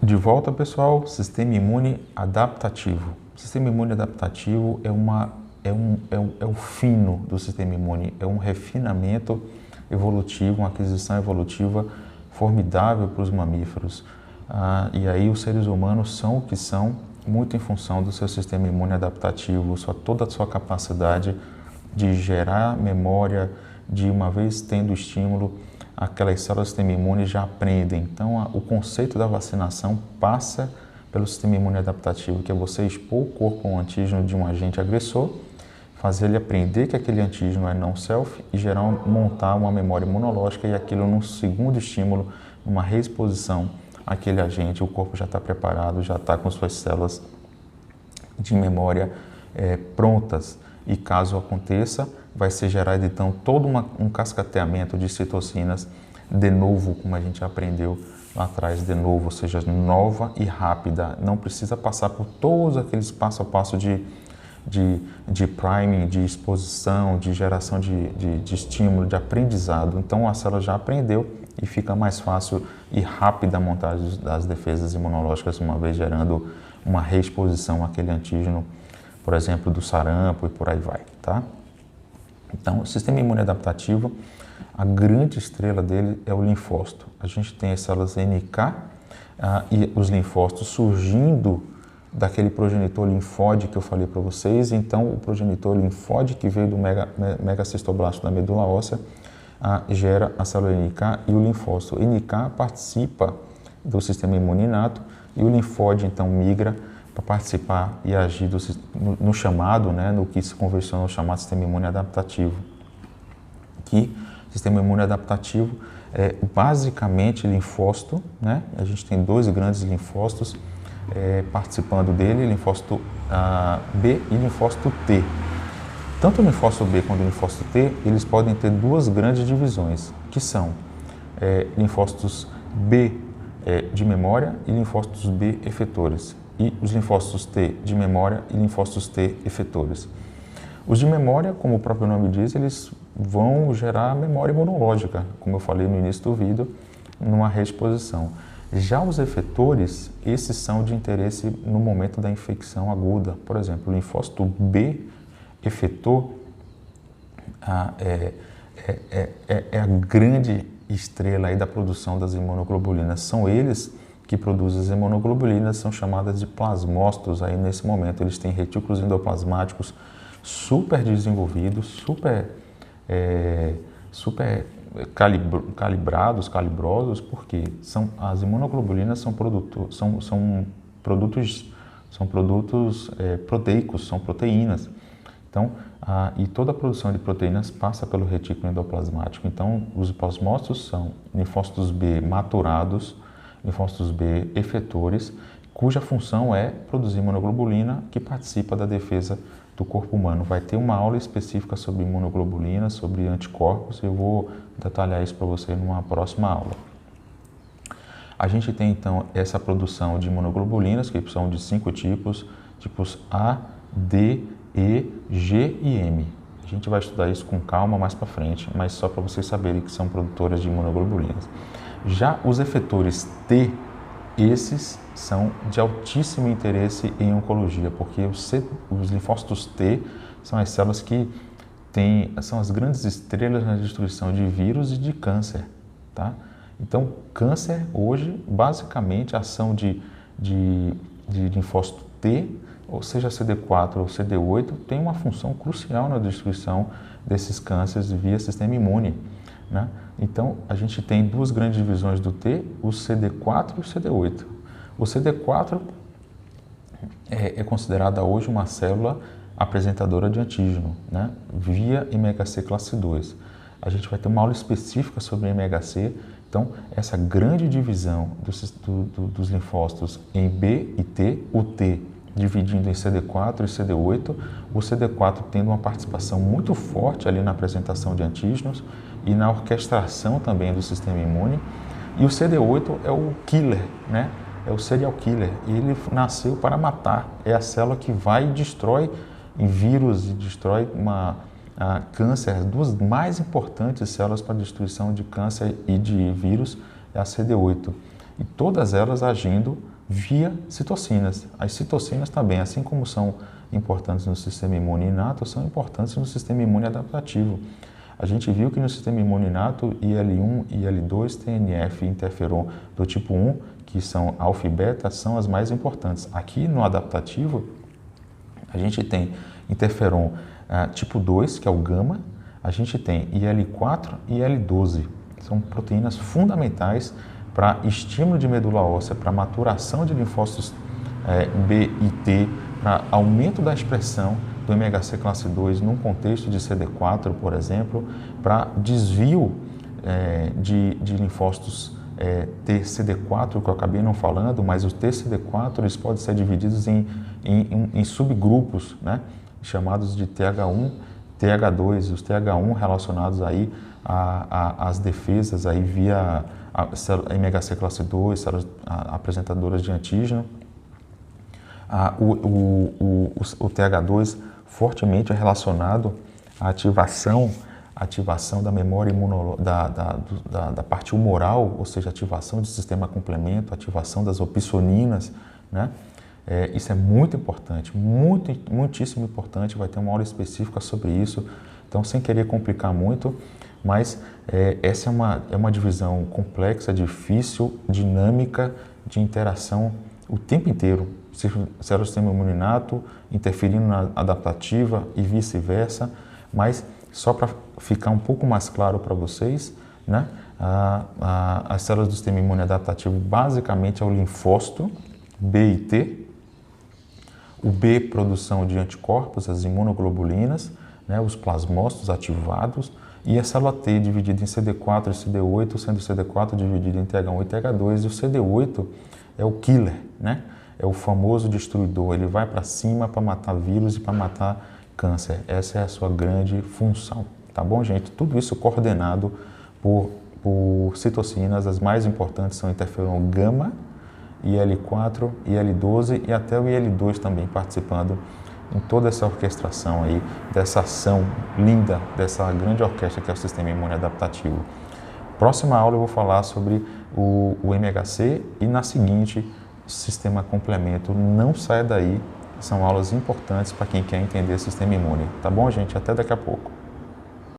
De volta, pessoal, sistema imune adaptativo. O sistema imune adaptativo é o fino do sistema imune, é um refinamento evolutivo, uma aquisição evolutiva formidável para os mamíferos. E aí os seres humanos são o que são, muito em função do seu sistema imune adaptativo, toda a sua capacidade de gerar memória, de uma vez tendo estímulo, aquelas células do sistema imune já aprendem. Então, o conceito da vacinação passa pelo sistema imune adaptativo, que é você expor o corpo a um antígeno de um agente agressor, fazer ele aprender que aquele antígeno é não self e montar uma memória imunológica, e aquilo no segundo estímulo, numa reexposição àquele agente, o corpo já está preparado, já está com suas células de memória prontas. E caso aconteça, vai ser gerado então todo um cascateamento de citocinas de novo, como a gente aprendeu lá atrás, de novo, ou seja, nova e rápida. Não precisa passar por todos aqueles passo a passo de priming, de exposição, de geração de estímulo, de aprendizado. Então a célula já aprendeu e fica mais fácil e rápida a montagem das defesas imunológicas, uma vez gerando uma reexposição àquele antígeno, por exemplo, do sarampo e por aí vai, tá? Então, o sistema imune adaptativo, a grande estrela dele é o linfócito. A gente tem as células NK e os linfócitos surgindo daquele progenitor linfóide que eu falei para vocês. Então, o progenitor linfóide que veio do megacistoblasto da medula óssea gera a célula NK e o linfócito. O NK participa do sistema imune inato e o linfóide, então, migra para participar e agir no chamado, no que se convencionou chamado sistema imune adaptativo. Que sistema imune adaptativo é basicamente linfócito, A gente tem dois grandes linfócitos participando dele, linfócito B e linfócito T. Tanto o linfócito B quanto o linfócito T, eles podem ter duas grandes divisões, que são linfócitos B de memória e linfócitos B efetores. E os linfócitos T de memória e linfócitos T efetores. Os de memória, como o próprio nome diz, eles vão gerar memória imunológica, como eu falei no início do vídeo, numa reexposição. Já os efetores, esses são de interesse no momento da infecção aguda. Por exemplo, o linfócito B efetor é a grande estrela aí da produção das imunoglobulinas. São eles que produzem as imunoglobulinas, são chamadas de plasmócitos aí nesse momento. Eles têm retículos endoplasmáticos super desenvolvidos, super calibrosos, porque as imunoglobulinas são produtos proteicos, são proteínas. Então, e toda a produção de proteínas passa pelo retículo endoplasmático. Então, os plasmócitos são linfócitos B maturados, linfócitos B efetores, cuja função é produzir imunoglobulina que participa da defesa do corpo humano. Vai ter uma aula específica sobre imunoglobulina, sobre anticorpos, e eu vou detalhar isso para você numa próxima aula. A gente tem então essa produção de imunoglobulinas, que são de 5 tipos A, D, E, G e M. A gente vai estudar isso com calma mais para frente, mas só para vocês saberem que são produtoras de imunoglobulinas. Já os efetores T, esses são de altíssimo interesse em oncologia, porque os linfócitos T são as células que são as grandes estrelas na destruição de vírus e de câncer, tá? Então, câncer hoje, basicamente, a ação de linfócito T, ou seja CD4 ou CD8, tem uma função crucial na destruição desses cânceres via sistema imune, Então, a gente tem duas grandes divisões do T, o CD4 e o CD8. O CD4 é considerada hoje uma célula apresentadora de antígeno, via MHC classe 2. A gente vai ter uma aula específica sobre MHC. Então, essa grande divisão dos linfócitos em B e T, o T dividindo em CD4 e CD8, o CD4 tendo uma participação muito forte ali na apresentação de antígenos e na orquestração também do sistema imune, e o CD8 é o killer, é o serial killer, e ele nasceu para matar, é a célula que vai e destrói em vírus e destrói câncer. As duas mais importantes células para destruição de câncer e de vírus é a CD8, e todas elas agindo via citocinas. As citocinas também, assim como são importantes no sistema imune inato, são importantes no sistema imune adaptativo. A gente viu que no sistema imune inato, IL-1, IL-2, TNF e interferon do tipo 1, que são alfa e beta, são as mais importantes. Aqui no adaptativo, a gente tem interferon tipo 2, que é o gama, a gente tem IL-4 e IL-12. São proteínas fundamentais para estímulo de medula óssea, para maturação de linfócitos B e T, para aumento da expressão do MHC classe 2 num contexto de CD4, por exemplo, para desvio de linfócitos TCD4, que eu acabei não falando, mas os TCD4 eles podem ser divididos em subgrupos, né, chamados de TH1, TH2, os TH1 relacionados aí às defesas aí via a MHC classe 2, células apresentadoras de antígeno. O TH2 fortemente é relacionado à ativação da memória imunológica, da parte humoral, ou seja, ativação do sistema complemento, ativação das opsoninas, né? Isso é muito importante, muitíssimo importante, vai ter uma aula específica sobre isso, então sem querer complicar muito, mas essa é uma divisão complexa, difícil, dinâmica, de interação o tempo inteiro, células do sistema imune inato interferindo na adaptativa e vice-versa, mas só para ficar um pouco mais claro para vocês, né? As células do sistema imune adaptativo basicamente é o linfócito B e T, o B, produção de anticorpos, as imunoglobulinas, né, os plasmócitos ativados, e a célula T dividida em CD4 e CD8, sendo o CD4 dividido em TH1 e TH2, e o CD8 é o killer, né? É o famoso destruidor, ele vai para cima para matar vírus e para matar câncer. Essa é a sua grande função, tá bom, gente? Tudo isso coordenado por citocinas, as mais importantes são interferon gama, IL-4, IL-12 e até o IL-2 também participando em toda essa orquestração aí, dessa ação linda, dessa grande orquestra que é o sistema imune adaptativo. Próxima aula eu vou falar sobre o MHC e na seguinte, sistema complemento. Não saia daí, são aulas importantes para quem quer entender o sistema imune. Tá bom, gente? Até daqui a pouco.